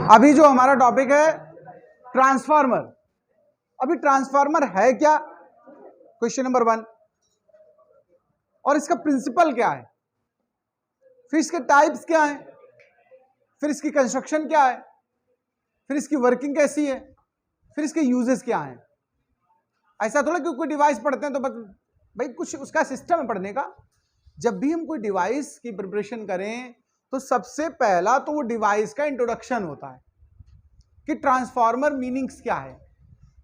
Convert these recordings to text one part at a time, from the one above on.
अभी जो हमारा टॉपिक है ट्रांसफार्मर। अभी ट्रांसफार्मर है क्या, क्वेश्चन नंबर 1, और इसका प्रिंसिपल क्या है, फिर इसके टाइप्स क्या हैं, फिर इसकी कंस्ट्रक्शन क्या है, फिर इसकी वर्किंग कैसी है, फिर इसके यूजेस क्या हैं। ऐसा थोड़ा कि कोई डिवाइस पढ़ते हैं तो बस भाई कुछ उसका सिस्टम है पढ़ने का। जब भी हम कोई डिवाइस की प्रिपरेशन करें तो सबसे पहला तो वो डिवाइस का इंट्रोडक्शन होता है कि ट्रांसफार्मर मीनिंग्स क्या है।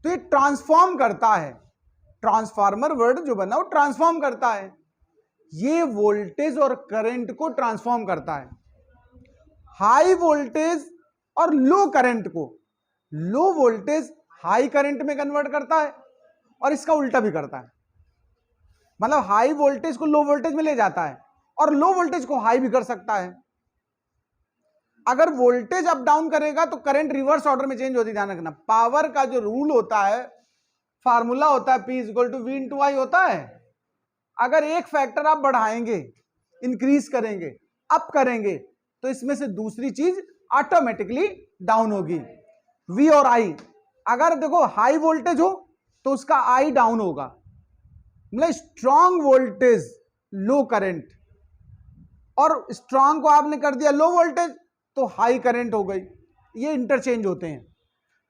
तो ये ट्रांसफॉर्म करता है, ट्रांसफार्मर वर्ड जो बना वो ट्रांसफॉर्म करता है, ये वोल्टेज और करंट को ट्रांसफॉर्म करता है। हाई वोल्टेज और लो करंट को लो वोल्टेज हाई करंट में कन्वर्ट करता है और इसका उल्टा भी करता है। मतलब हाई वोल्टेज को लो वोल्टेज में ले जाता है और लो वोल्टेज को हाई भी कर सकता है। अगर वोल्टेज अप डाउन करेगा तो करंट रिवर्स ऑर्डर में चेंज होती, ध्यान रखना। पावर का जो रूल होता है, फार्मूला होता है P = V × I होता है। अगर एक फैक्टर आप बढ़ाएंगे, इंक्रीज करेंगे, अप करेंगे, तो इसमें से दूसरी चीज ऑटोमेटिकली डाउन होगी। V और I, अगर देखो हाई वोल्टेज हो तो उसका I डाउन होगा, मतलब स्ट्रॉन्ग वोल्टेज लो करंट, और स्ट्रॉन्ग को आपने कर दिया लो वोल्टेज तो हाई करंट हो गई। ये इंटरचेंज होते हैं।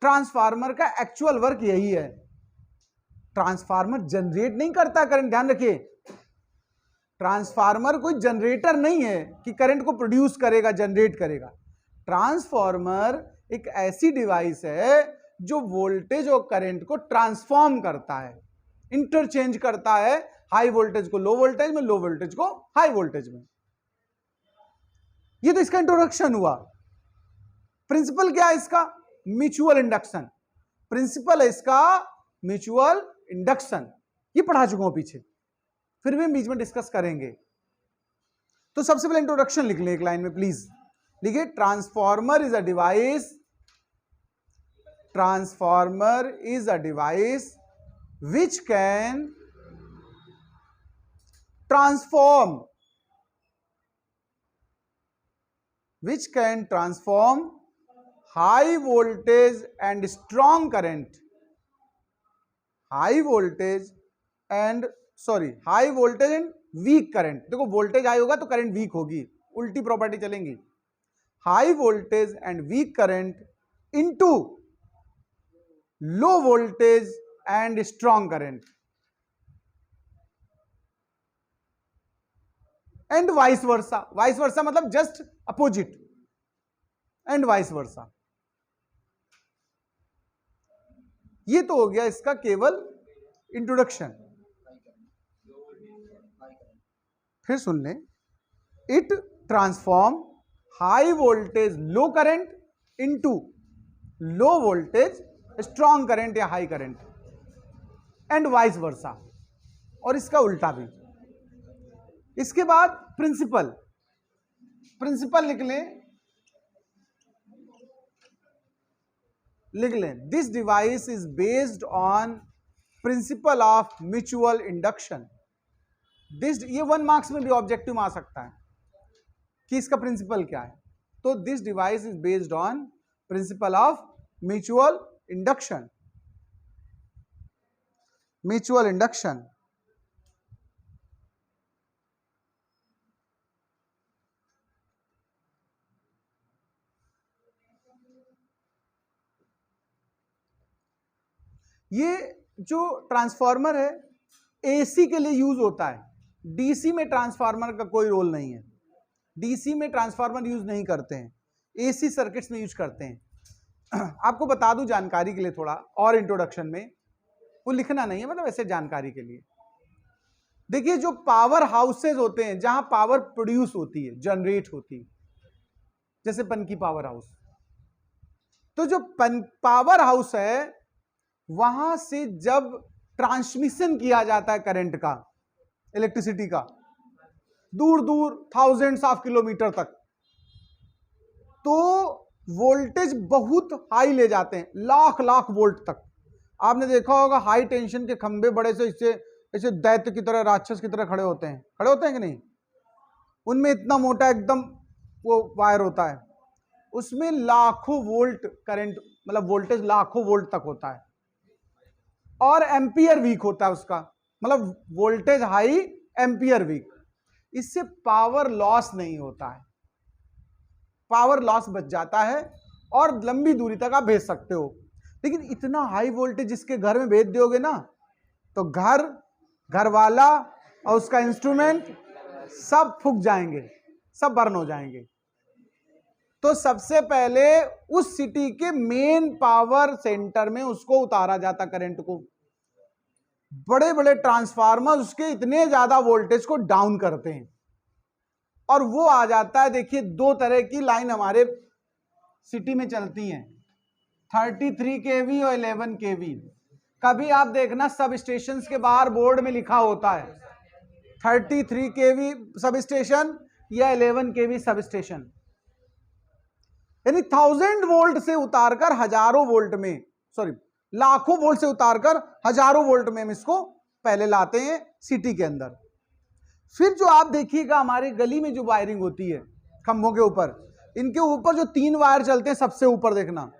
ट्रांसफार्मर का एक्चुअल वर्क यही है। ट्रांसफार्मर जनरेट नहीं करता करंट, ध्यान रखिए। ट्रांसफार्मर कोई जनरेटर नहीं है कि करंट को प्रोड्यूस करेगा, जनरेट करेगा। ट्रांसफार्मर एक ऐसी डिवाइस है जो वोल्टेज और करंट को ट्रांसफॉर्म करता है, इंटरचेंज करता है, हाई वोल्टेज को लो वोल्टेज में, लो वोल्टेज को हाई वोल्टेज में। ये तो इसका इंट्रोडक्शन हुआ। प्रिंसिपल क्या है इसका? Mutual induction. प्रिंसिपल है इसका म्यूचुअल इंडक्शन। ये पढ़ा चुका हूं पीछे, फिर भी बीच में डिस्कस करेंगे। तो सबसे पहले इंट्रोडक्शन लिख लें एक लाइन में प्लीज। लिखिए transformer is a device, transformer is a device which can transform high voltage and strong current, high voltage and weak current। देखो वोल्टेज हाई होगा तो करंट वीक होगी, उल्टी प्रॉपर्टी चलेंगी। High voltage and weak current into low voltage and strong current, and vice versa. Vice versa मतलब just opposite, and vice versa. ये तो हो गया इसका केवल इंट्रोडक्शन। फिर सुन लें, it transform high voltage low current into low voltage strong current या high current, and vice versa, और इसका उल्टा भी। इसके बाद प्रिंसिपल। प्रिंसिपल लिख लें this device is based on principle of mutual induction. This, ये 1 मार्क्स में भी ऑब्जेक्टिव में आ सकता है कि इसका प्रिंसिपल क्या है। तो this device is based on principle of mutual induction. Mutual induction, ये जो ट्रांसफार्मर है एसी के लिए यूज होता है, डीसी में ट्रांसफार्मर का कोई रोल नहीं है। डीसी में ट्रांसफार्मर यूज नहीं करते हैं, एसी सर्किट्स में यूज करते हैं। आपको बता दूं जानकारी के लिए थोड़ा और, इंट्रोडक्शन में वो लिखना नहीं है, मतलब ऐसे जानकारी के लिए। देखिए जो पावर हाउसेज होते हैं जहां पावर प्रोड्यूस होती है, जनरेट होती है, जैसे पनकी पावर हाउस, तो जो पावर हाउस है वहां से जब ट्रांसमिशन किया जाता है करंट का, इलेक्ट्रिसिटी का, दूर दूर थाउजेंड्स ऑफ किलोमीटर तक, तो वोल्टेज बहुत हाई ले जाते हैं, लाख लाख वोल्ट तक। आपने देखा होगा हाई टेंशन के खंभे बड़े से इससे ऐसे दैत्य की तरह, राक्षस की तरह खड़े होते हैं कि नहीं? उनमें इतना मोटा एकदम वो वायर होता है, उसमें लाखों वोल्ट करंट, मतलब वोल्टेज लाखों वोल्ट तक होता है, और एम्पियर वीक होता है उसका, मतलब वोल्टेज हाई एम्पियर वीक। इससे पावर लॉस नहीं होता है, पावर लॉस बच जाता है और लंबी दूरी तक आप भेज सकते हो। लेकिन इतना हाई वोल्टेज जिसके घर में भेज दोगे ना, तो घर वाला और उसका इंस्ट्रूमेंट सब फूक जाएंगे, सब बर्न हो जाएंगे। तो सबसे पहले उस सिटी के मेन पावर सेंटर में उसको उतारा जाता करंट को। बड़े बड़े ट्रांसफार्मर उसके इतने ज्यादा वोल्टेज को डाउन करते हैं, और वो आ जाता है। देखिए, दो तरह की लाइन हमारे सिटी में चलती हैं, 33 kV और 11 kV। कभी आप देखना सब स्टेशन के बाहर बोर्ड में लिखा होता है 33 kV सब स्टेशन या 11 kV सब स्टेशन, यानी 1000 वोल्ट से उतारकर हजारों वोल्ट में, सॉरी लाखों वोल्ट से उतारकर हजारों वोल्ट में हम इसको पहले लाते हैं सिटी के अंदर। फिर जो आप देखिएगा हमारे गली में जो वायरिंग होती है खंभों के ऊपर, इनके ऊपर जो 3 वायर चलते हैं सबसे ऊपर देखना,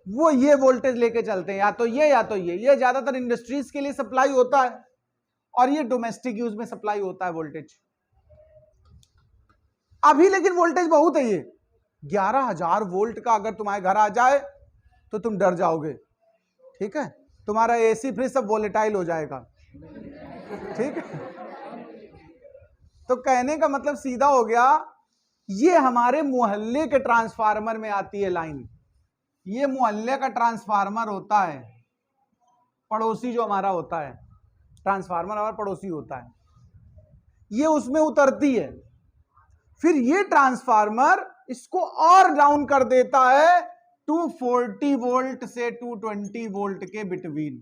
वो ये वोल्टेज लेके चलते हैं, या तो ये ज्यादातर इंडस्ट्रीज के लिए सप्लाई होता है, और ये डोमेस्टिक यूज में सप्लाई होता है वोल्टेज। अभी लेकिन वोल्टेज बहुत है, ये 11,000 वोल्ट का अगर तुम्हारे घर आ जाए तो तुम डर जाओगे, ठीक है। तुम्हारा एसी फ्रिज सब वोलेटाइल हो जाएगा, ठीक है। तो कहने का मतलब सीधा हो गया, ये हमारे मोहल्ले के ट्रांसफार्मर में आती है लाइन। ये मोहल्ले का ट्रांसफार्मर होता है, पड़ोसी जो हमारा होता है, ट्रांसफार्मर हमारा पड़ोसी होता है, ये उसमें उतरती है। फिर ये ट्रांसफार्मर इसको और डाउन कर देता है 240 वोल्ट से 220 वोल्ट के बिटवीन।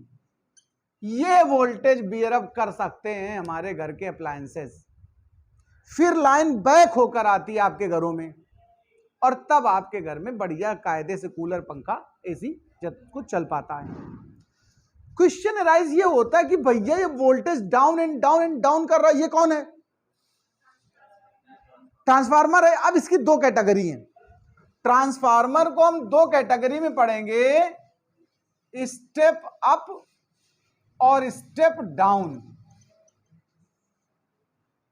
ये वोल्टेज बियर अप कर सकते हैं हमारे घर के अप्लायंसेस। फिर लाइन बैक होकर आती है आपके घरों में, और तब आपके घर में बढ़िया कायदे से कूलर, पंखा, एसी जब कुछ चल पाता है। क्वेश्चन राइज ये होता है कि भैया ये voltage down and down and down कर रहा है, ये कौन है? ट्रांसफार्मर है। अब इसकी दो कैटेगरी हैं। ट्रांसफार्मर को हम दो कैटेगरी में पढ़ेंगे, स्टेप अप और स्टेप डाउन।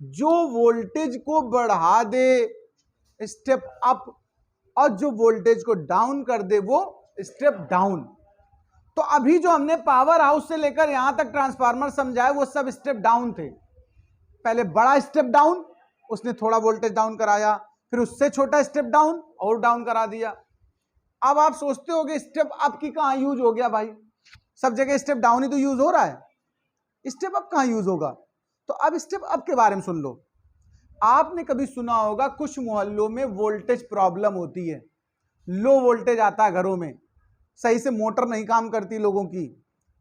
जो वोल्टेज को बढ़ा दे स्टेप अप, और जो वोल्टेज को डाउन कर दे वो स्टेप डाउन। तो अभी जो हमने पावर हाउस से लेकर यहां तक ट्रांसफार्मर समझाए वो सब स्टेप डाउन थे। पहले बड़ा स्टेप डाउन, उसने थोड़ा वोल्टेज डाउन कराया, फिर उससे छोटा स्टेप डाउन और डाउन करा दिया। अब आप सोचते होगे स्टेप अप की कहां यूज हो गया भाई, सब जगह स्टेप डाउन ही तो यूज हो रहा है, स्टेप अप कहां यूज होगा? तो अब स्टेप अप के बारे में सुन लो। आपने कभी सुना होगा कुछ मोहल्लों में वोल्टेज प्रॉब्लम होती है, लो वोल्टेज आता है घरों में, सही से मोटर नहीं काम करती लोगों की,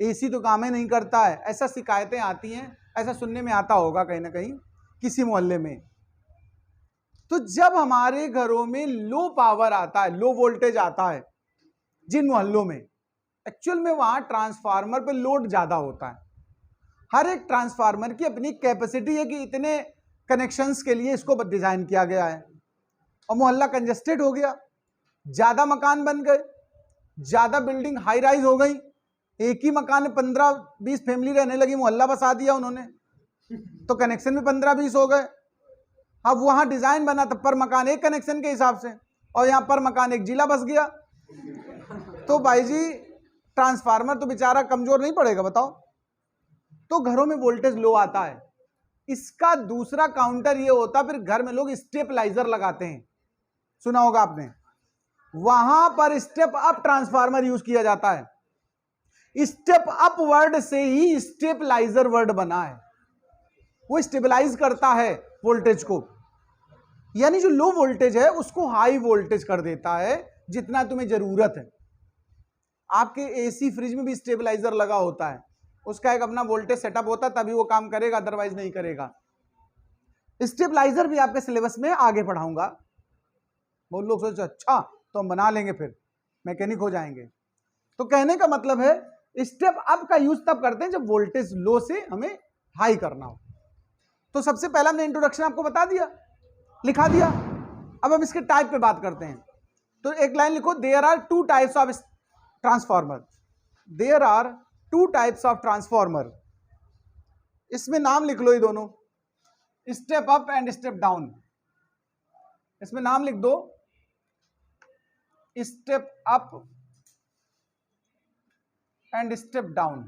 एसी तो काम ही नहीं करता है, ऐसा शिकायतें आती हैं, ऐसा सुनने में आता होगा कहीं ना कहीं किसी मोहल्ले में। तो जब हमारे घरों में लो पावर आता है, लो वोल्टेज आता है जिन मोहल्लों में, एक्चुअल में वहां ट्रांसफार्मर पे लोड ज्यादा होता है। हर एक ट्रांसफार्मर की अपनी कैपेसिटी है कि इतने कनेक्शंस के लिए इसको डिजाइन किया गया है, और मोहल्ला कंजेस्टेड हो गया, ज्यादा मकान बन गए, ज्यादा बिल्डिंग हाई राइज हो गई, एक ही मकान में 15-20 फैमिली रहने लगी, मोहल्ला बसा दिया उन्होंने, तो कनेक्शन भी 15-20 हो गए। अब वहां डिजाइन बना तो पर मकान एक कनेक्शन के हिसाब से, और यहां पर मकान एक जिला बस गया। तो भाई जी ट्रांसफार्मर तो बेचारा कमजोर नहीं पड़ेगा, बताओ। तो घरों में वोल्टेज लो आता है। इसका दूसरा काउंटर ये होता, फिर घर में लोग स्टेबलाइजर लगाते हैं, सुना होगा आपने, वहां पर स्टेप अप ट्रांसफार्मर यूज किया जाता है। स्टेप अप वर्ड से ही स्टेबलाइजर वर्ड बना है, वो स्टेबलाइज करता है वोल्टेज को, यानी जो लो वोल्टेज है उसको हाई वोल्टेज कर देता है जितना तुम्हें जरूरत है। आपके एसी फ्रिज में भी स्टेबलाइजर लगा होता है, उसका एक अपना वोल्टेज सेटअप होता है, तभी वो काम करेगा, अदरवाइज नहीं करेगा। स्टेबलाइजर भी आपके सिलेबस में आगे पढ़ाऊंगा। बहुत लोग सोचते अच्छा तो हम बना लेंगे, फिर मैकेनिक हो जाएंगे। तो कहने का मतलब है स्टेप अप का यूज तब करते हैं जब वोल्टेज लो से हमें हाई करना हो। तो सबसे पहला हमने इंट्रोडक्शन आपको बता दिया, लिखा दिया। अब हम इसके टाइप पे बात करते हैं। तो एक लाइन लिखो, there are two types of transformer, there are two types of transformer. इसमें नाम लिख लो ये दोनों, step up and step down. इसमें नाम लिख दो, step up and step down.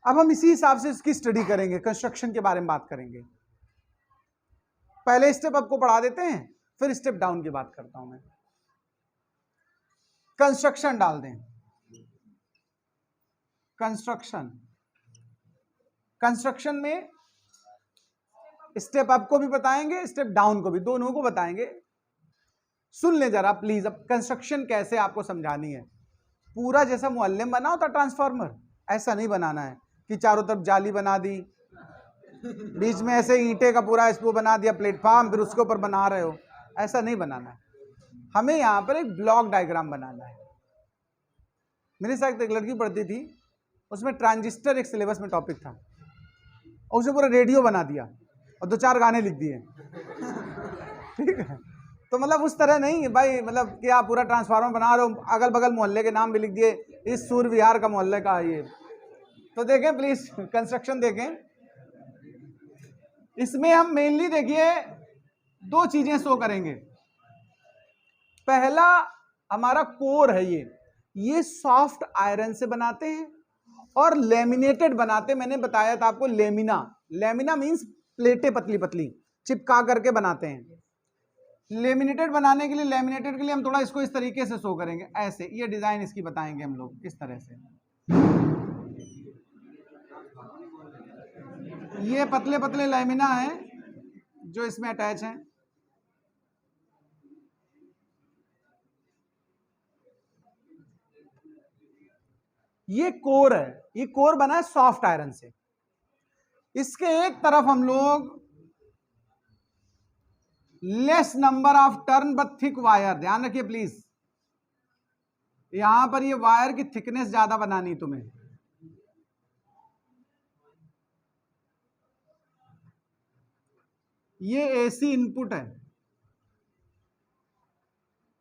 अब हम इसी हिसाब से इसकी स्टडी करेंगे, कंस्ट्रक्शन के बारे में बात करेंगे। पहले स्टेप अप को पढ़ा देते हैं, फिर स्टेप डाउन की बात करता हूं मैं। कंस्ट्रक्शन डाल दें, कंस्ट्रक्शन। कंस्ट्रक्शन में स्टेप अप को भी बताएंगे, स्टेप डाउन को भी, दोनों को बताएंगे। सुन ले जरा प्लीज, अब कंस्ट्रक्शन कैसे आपको समझानी है। पूरा जैसा मोहल्ले में बना होता ट्रांसफार्मर, ऐसा नहीं बनाना है कि चारों तरफ जाली बना दी, बीच में ऐसे ईंटे का पूरा इसको बना दिया प्लेटफॉर्म, फिर उसके ऊपर बना रहे हो। ऐसा नहीं बनाना है, हमें यहां पर एक ब्लॉक डायग्राम बनाना है। मेरे साथ एक लड़की पढ़ती थी, उसमें ट्रांजिस्टर एक सिलेबस में टॉपिक था, और उसने पूरा रेडियो बना दिया और 2-4 गाने लिख दिए। ठीक है, तो मतलब उस तरह नहीं भाई, मतलब कि आप पूरा ट्रांसफार्मर बना रहे हो, अगल बगल मोहल्ले के नाम भी लिख दिए, इस सूर विहार का मोहल्ले का ये। तो देखें प्लीज, कंस्ट्रक्शन देखें। इसमें हम मेनली देखिए 2 चीजें शो करेंगे। पहला हमारा कोर है, ये सॉफ्ट आयरन से बनाते हैं और लेमिनेटेड बनाते हैं। मैंने बताया था आपको, लेमिना, लेमिना मींस प्लेटें पतली पतली चिपका करके बनाते हैं। लेमिनेटेड बनाने के लिए, लेमिनेटेड के लिए हम थोड़ा इसको इस तरीके से शो करेंगे, ऐसे। ये डिजाइन इसकी बताएंगे हम लोग इस तरह से। ये पतले पतले लेमिना हैं जो इसमें अटैच हैं। ये कोर है, ये कोर बना है सॉफ्ट आयरन से। इसके एक तरफ हम लोग less number of turn but thick wire, ध्यान रखिए प्लीज, यहां पर ये वायर की थिकनेस ज्यादा बनानी तुम्हें। ये एसी इनपुट है।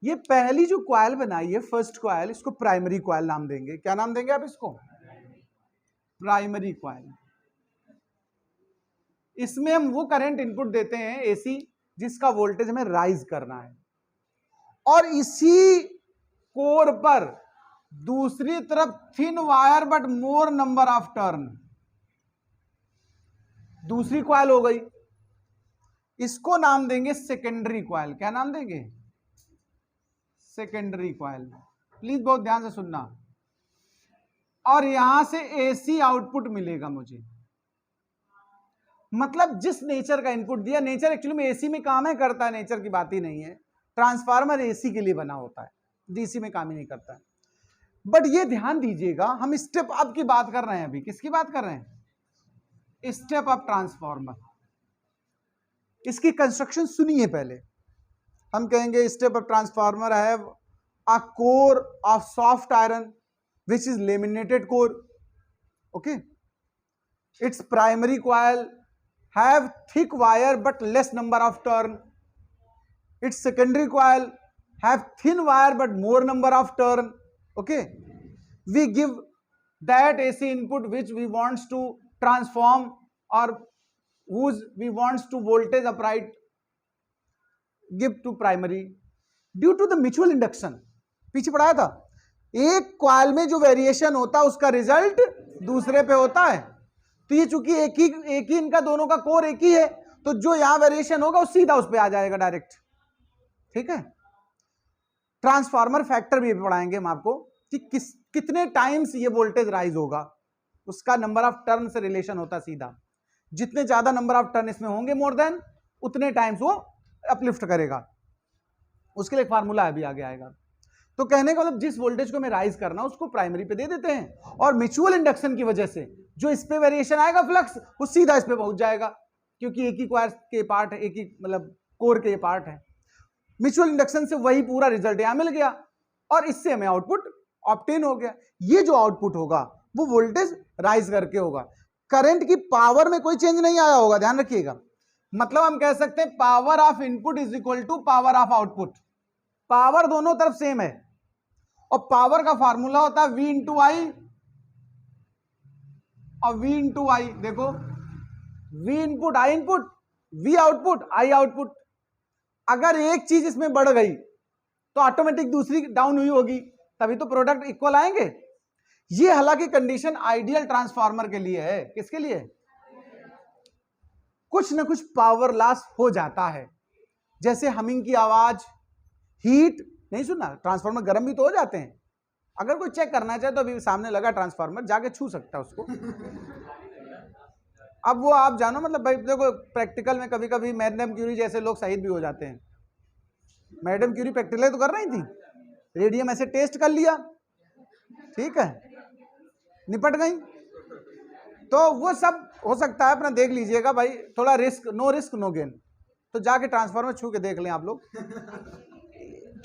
ये पहली जो कॉइल बनाई है, फर्स्ट कॉइल, इसको प्राइमरी कॉइल नाम देंगे। क्या नाम देंगे आप इसको? Primary coil. इसमें हम वो करंट इनपुट देते हैं एसी, जिसका वोल्टेज हमें राइज करना है। और इसी कोर पर दूसरी तरफ thin wire but more number of turn, दूसरी कॉइल हो गई। इसको नाम देंगे सेकेंडरी कॉइल। क्या नाम देंगे? Secondary coil. प्लीज बहुत ध्यान से सुनना। और यहां से एसी आउटपुट मिलेगा मुझे, मतलब जिस नेचर का इनपुट दिया, नेचर एक्चुअली में एसी में काम है करता है, नेचर की बात ही नहीं है। ट्रांसफार्मर एसी के लिए बना होता है, डीसी में काम ही नहीं करता है। बट ये ध्यान दीजिएगा, हम स्टेप अप की बात कर रहे हैं। अभी किसकी बात कर रहे हैं? Step up transformer. इसकी कंस्ट्रक्शन सुनिए पहले। हम कहेंगे step up transformer have a core of soft iron which is laminated core. Okay, its primary coil have thick wire but less number of turn. Its secondary coil have thin wire but more number of turn. Okay, we give that AC input which we wants to transform or whose we wants to voltage upright, give to primary due to the mutual induction. पीछे पढ़ाया था, एक coil में जो variation होता है उसका result दूसरे पे होता है। तो ये चूंकि एक ही इनका दोनों का कोर एक ही है, तो जो यहां वेरिएशन होगा वो सीधा उस पे आ जाएगा डायरेक्ट। ठीक है, ट्रांसफार्मर फैक्टर भी पढ़ाएंगे हम आपको कि कितने टाइम्स ये वोल्टेज राइज होगा, उसका नंबर ऑफ टर्न से रिलेशन होता है सीधा। जितने ज्यादा नंबर ऑफ टर्न इसमें होंगे मोर देन, उतने टाइम्स वो अपलिफ्ट करेगा। उसके लिए एक फार्मूला अभी आगे आएगा। तो कहने का मतलब जिस वोल्टेज को हमें राइज करना उसको प्राइमरी पे दे देते हैं, और म्यूचुअल इंडक्शन की वजह से जो इस पे वेरिएशन आएगा फ्लक्स, वो सीधा इस पे पहुंच जाएगा, क्योंकि एक ही कॉइल के पार्ट है, एक ही मतलब कोर के पार्ट है। म्यूचुअल इंडक्शन से वही पूरा रिजल्ट यहां मिल गया, और इससे हमें आउटपुट ऑब्टेन हो गया। ये जो आउटपुट होगा वो वोल्टेज राइज करके होगा। करंट की पावर में कोई चेंज नहीं आया होगा, ध्यान रखिएगा। मतलब हम कह सकते हैं power of input is equal to power of output. Power दोनों तरफ सेम है और पावर का फार्मूला होता है V इंटू आई और V इंटू आई। देखो V input I input, V output I output. अगर एक चीज इसमें बढ़ गई तो ऑटोमेटिक दूसरी डाउन हुई होगी, तभी तो प्रोडक्ट इक्वल आएंगे। ये हालांकि कंडीशन आइडियल ट्रांसफार्मर के लिए है। किसके लिए? कुछ ना कुछ पावर लॉस हो जाता है, जैसे हमिंग की आवाज, हीट। नहीं सुना? ट्रांसफार्मर गर्म भी तो हो जाते हैं। अगर कोई चेक करना चाहे तो अभी सामने लगा ट्रांसफार्मर, जाके छू सकता है उसको। अब वो आप जानो, मतलब भाई देखो प्रैक्टिकल में कभी कभी मैडम क्यूरी जैसे लोग शहीद भी हो जाते हैं। मैडम क्यूरी प्रैक्टिकल तो कर रही थी, रेडियम ऐसे टेस्ट कर लिया, ठीक है, निपट गई। तो वो सब हो सकता है, अपना देख लीजिएगा भाई, थोड़ा रिस्क नो गेन। तो जाके ट्रांसफार्मर छू के देख लें आप लोग,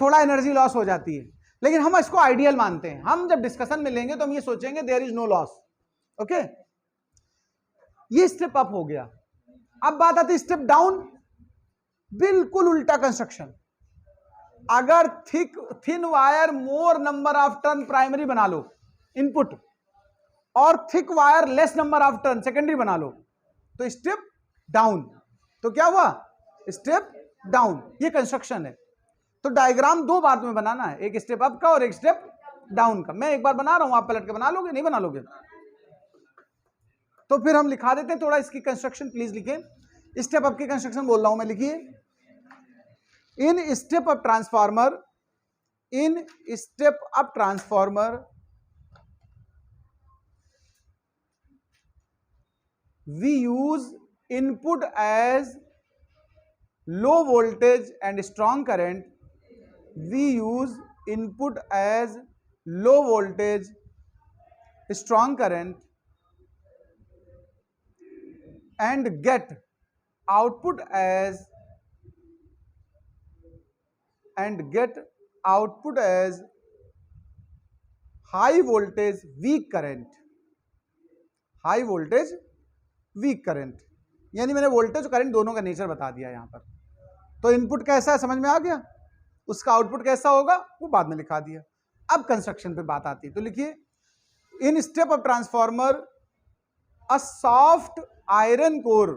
थोड़ा एनर्जी लॉस हो जाती है, लेकिन हम इसको आइडियल मानते हैं। हम जब डिस्कशन में लेंगे तो हम ये सोचेंगे there is no loss. Okay, ये स्टेप अप हो गया। अब बात आती है स्टेप डाउन, बिल्कुल उल्टा कंस्ट्रक्शन। अगर thin wire more number of turn primary बना लो इनपुट, और thick wire less number of turn secondary बना लो, तो स्टेप डाउन। तो क्या हुआ? Step down. ये कंस्ट्रक्शन है। तो डायग्राम दो बार में बनाना है, एक स्टेप अप का और एक स्टेप डाउन का। मैं एक बार बना रहा हूं, आप पलट के बना लोगे? नहीं बना लोगे? तो फिर हम लिखा देते हैं थोड़ा इसकी कंस्ट्रक्शन, प्लीज लिखिए। स्टेप अप की कंस्ट्रक्शन बोल रहा हूं मैं, लिखिए। In step up transformer, in step up transformer we use input as low voltage and strong current. We use input as low voltage, strong current, and get output as high voltage weak current. High voltage weak current, यानी मैंने voltage और current दोनों का nature बता दिया यहां पर। तो इनपुट कैसा है समझ में आ गया, उसका आउटपुट कैसा होगा वो बाद में लिखा दिया। अब कंस्ट्रक्शन पे बात आती है, तो लिखिए in step of transformer a soft iron core,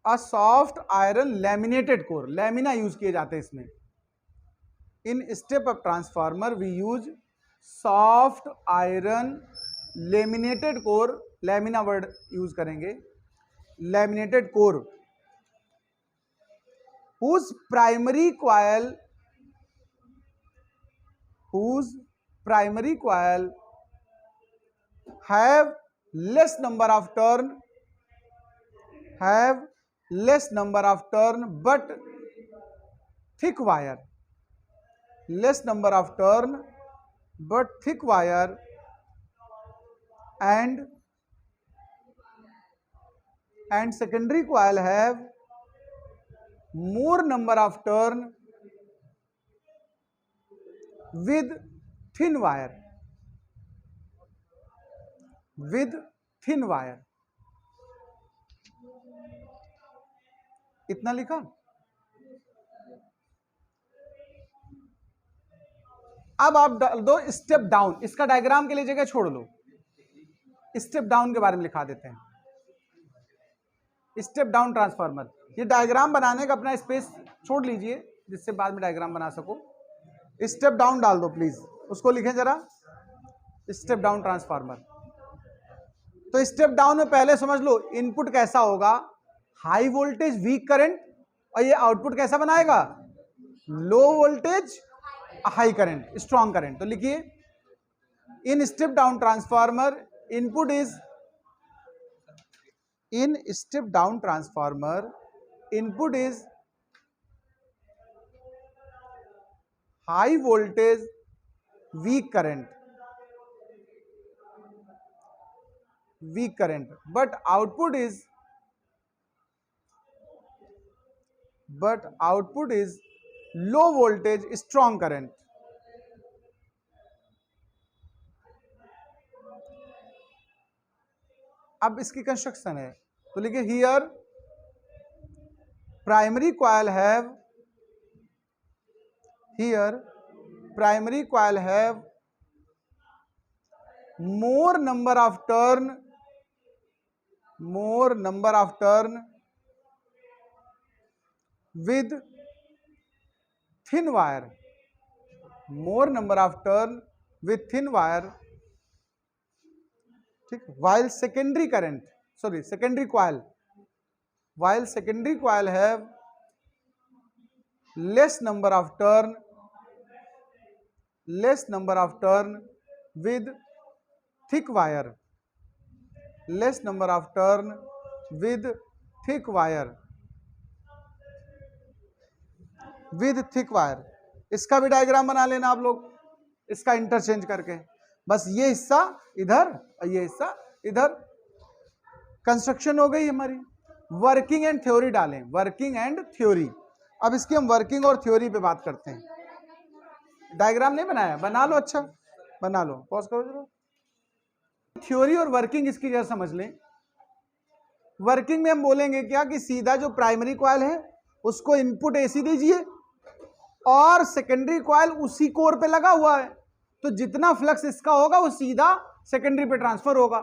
a soft iron laminated core, lamina use किए जाते हैं इसमें। In step of transformer we use soft iron laminated core, lamina word use करेंगे, laminated core, whose primary coil have less number of turn, but thick wire, less number of turn but thick wire, and secondary coil have more number of turn with thin wire, इतना लिखा। अब आप डाल दो step down, इसका diagram के लिए जगह छोड़ लो, स्टेप डाउन के बारे में लिखा देते हैं। स्टेप डाउन ट्रांसफार्मर, ये डायग्राम बनाने का अपना स्पेस छोड़ लीजिए जिससे बाद में डायग्राम बना सको। स्टेप डाउन डाल दो प्लीज, उसको लिखें जरा, स्टेप डाउन ट्रांसफार्मर। तो स्टेप डाउन में पहले समझ लो इनपुट कैसा होगा, हाई वोल्टेज वीक करंट, और ये आउटपुट कैसा बनाएगा, low voltage high current strong current. तो लिखिए in step down transformer input is, in step down transformer input is high voltage weak current, but output is low voltage strong current. अब इसकी construction है, तो लिखिए here primary coil have, here primary coil have more number of turn with thin wire, more number of turn with thin wire, ठीक, while secondary current, sorry secondary coil, while secondary coil have less number of turn with thick wire, less number of turn with thick wire, with thick wire। इसका भी diagram बना लेना आप लोग, इसका interchange करके, बस ये हिस्सा इधर और ये हिस्सा इधर। कंस्ट्रक्शन हो गई हमारी। वर्किंग एंड थ्योरी डालें, वर्किंग एंड थ्योरी। अब इसकी हम वर्किंग और थ्योरी पे बात करते हैं। डायग्राम नहीं बनाया, बना लो, अच्छा बना लो, पॉज करो जरा। थ्योरी और वर्किंग इसकी जरा समझ लें। वर्किंग में हम बोलेंगे क्या कि सीधा जो प्राइमरी कॉइल है उसको इनपुट एसी दीजिए और सेकेंडरी कॉइल उसी कोर पे लगा हुआ है, तो जितना फ्लक्स इसका होगा वो सीधा सेकेंडरी पे ट्रांसफर होगा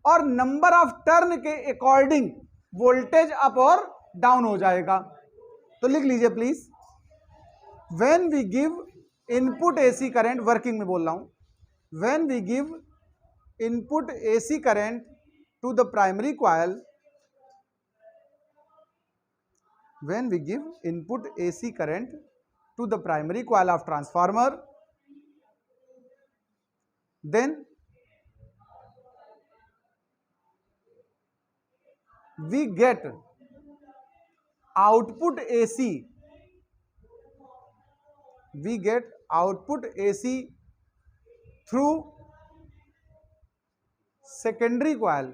और नंबर ऑफ टर्न के अकॉर्डिंग वोल्टेज अप और डाउन हो जाएगा। तो लिख लीजिए please, when we give input AC current, working में बोल रहा हूं, when we give input AC current to the primary coil, when we give input AC current to the primary coil of transformer, then we get output AC, we get output AC through secondary coil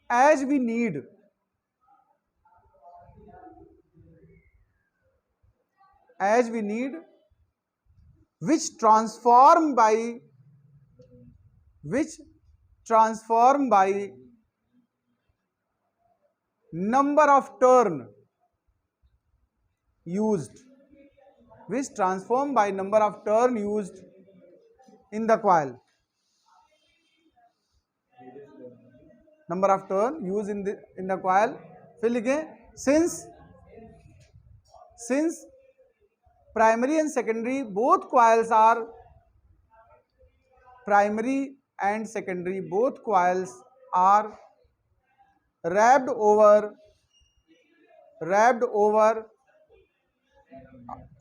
as we need, which transform by number of turn used, which transform by number of turn used in the coil, number of turn used in the coil। फिर लिखें since primary and secondary both coils are, primary and secondary both coils are wrapped over,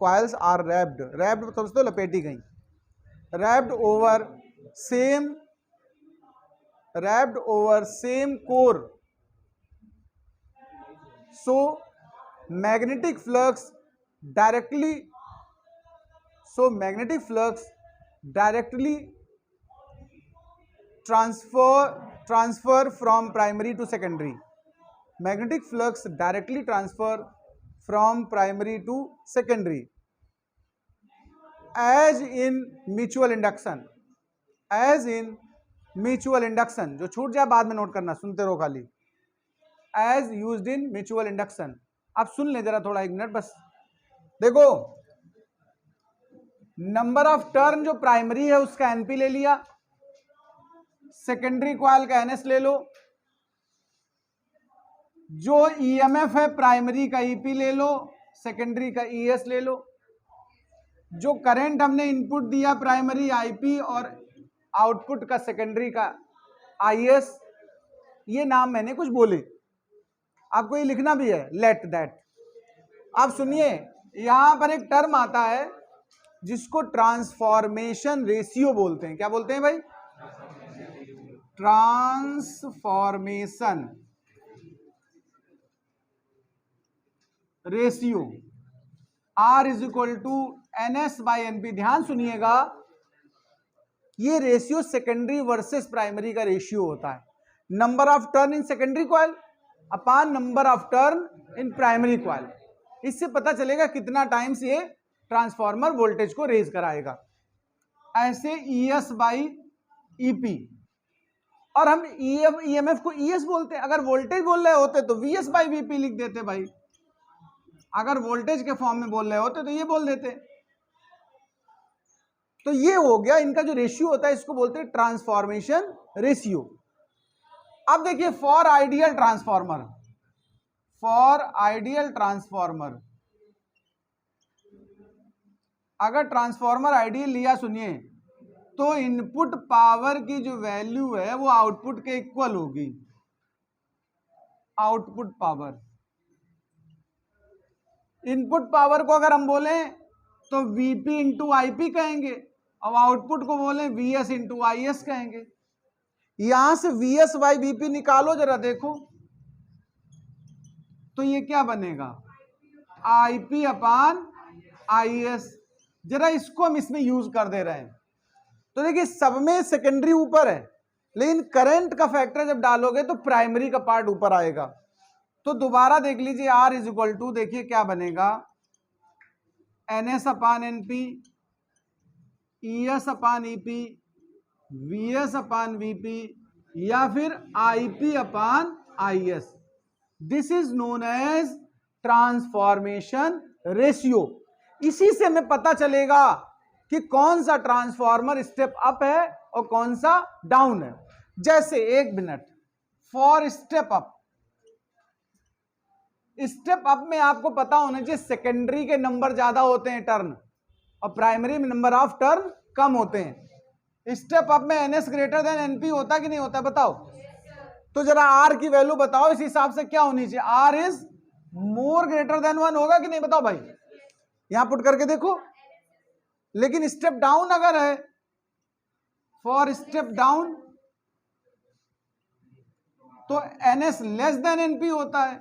coils are wrapped मतलब तो लपेटी गई, wrapped over same core, so magnetic flux directly transfer from primary to secondary, magnetic flux directly transfer from primary to secondary, as in mutual induction, जो छूट जाए बाद में note करना, सुनते रहो खाली, as used in mutual induction। आप सुन ले जरा थोड़ा, एक मिनट बस। देखो, नंबर ऑफ टर्न जो प्राइमरी है उसका एनपी ले लिया, सेकेंडरी कॉइल का एनएस ले लो, जो ईएमएफ है प्राइमरी का ईपी ले लो, सेकेंडरी का ईएस ले लो, जो करंट हमने इनपुट दिया प्राइमरी आईपी और आउटपुट का सेकेंडरी का आईएस, ये नाम मैंने कुछ बोले, आपको ये लिखना भी है, लेट दैट। आप सुनिए, यहां पर एक टर्म आता है जिसको ट्रांसफॉर्मेशन रेशियो बोलते हैं। क्या बोलते हैं भाई? Transformation ratio, R is equal to NS by NP। ध्यान सुनिएगा, ये रेशियो सेकेंडरी वर्सेस प्राइमरी का रेशियो होता है। Number of turn in secondary coil upon number of turn in primary coil. इससे पता चलेगा कितना टाइम्स ये ट्रांसफॉर्मर वोल्टेज को रेज कराएगा। ऐसे ES बाई EP, और हम ईएमएफ को ईएस बोलते हैं। अगर वोल्टेज बोल रहे होते तो वीएस बाई वीपी लिख देते भाई, अगर वोल्टेज के फॉर्म में बोल रहे होते तो ये बोल देते। तो ये हो गया इनका जो रेशियो होता है, इसको बोलते हैं ट्रांसफॉर्मेशन रेशियो। अब देखिए for ideal transformer, for ideal transformer, अगर ट्रांसफॉर्मर आइडियल लिया सुनिए तो इनपुट पावर की जो वैल्यू है वो आउटपुट के इक्वल होगी। आउटपुट पावर, इनपुट पावर को अगर हम बोलें तो वीपी इंटू आईपी कहेंगे, अब आउटपुट को बोलें वीएस इंटू आईएस कहेंगे। यहां से वीएस बाई वीपी निकालो जरा देखो, तो ये क्या बनेगा, आईपी अपान आईएस। जरा इसको हम इसमें यूज कर दे रहे हैं। तो देखिए सब में सेकेंडरी ऊपर है, लेकिन करंट का फैक्टर जब डालोगे तो प्राइमरी का पार्ट ऊपर आएगा। तो दोबारा देख लीजिए, R इज इक्वल टू, देखिए क्या बनेगा, NS अपान NP, ES अपान EP, VS अपान VP, या फिर IP upon IS। This is known as transformation ratio. इसी से हमें पता चलेगा कि कौन सा ट्रांसफॉर्मर स्टेप अप है और कौन सा डाउन है। जैसे एक minute, for step up, step up में आपको पता होना चाहिए सेकेंडरी के नंबर ज्यादा होते हैं टर्न, और प्राइमरी में नंबर ऑफ टर्न कम होते हैं। स्टेप अप में NS ग्रेटर देन NP होता कि नहीं होता, बताओ। तो जरा R की वैल्यू बताओ, इस हिसाब से क्या होनी चाहिए, R is more greater than 1 होगा कि नहीं, बताओ भाई, यहां पुट करके देखो। लेकिन स्टेप डाउन अगर है, फॉर स्टेप डाउन, तो NS लेस देन NP होता है,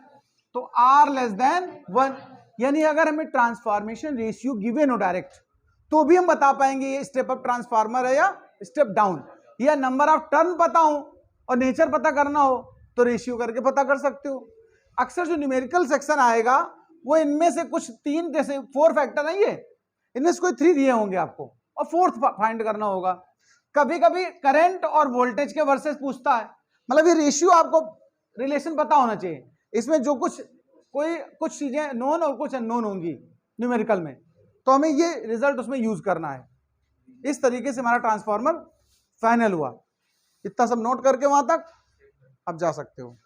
तो R लेस देन 1। यानी अगर हमें ट्रांसफॉर्मेशन रेशियो गिवन हो डायरेक्ट, तो भी हम बता पाएंगे ये स्टेप अप ट्रांसफार्मर है या स्टेप डाउन। या नंबर ऑफ टर्न पता हो और नेचर पता करना हो तो रेशियो करके पता कर सकते हो। अक्सर जो न्यूमेरिकल सेक्शन आएगा वो इनमें से कुछ 3 जैसे 4 फैक्टर है, ये इनमें से कोई 3 दिए होंगे आपको और 4th फाइंड करना होगा। कभी कभी करंट और वोल्टेज के वर्सेस पूछता है, मतलब ये रेशियो आपको रिलेशन पता होना चाहिए। इसमें जो कुछ चीजें नोन और कुछ अननोन होंगी न्यूमेरिकल में, तो हमें ये रिजल्ट उसमें यूज करना है। इस तरीके से हमारा ट्रांसफार्मर फाइनल हुआ। इतना सब नोट करके वहां तक आप जा सकते हो।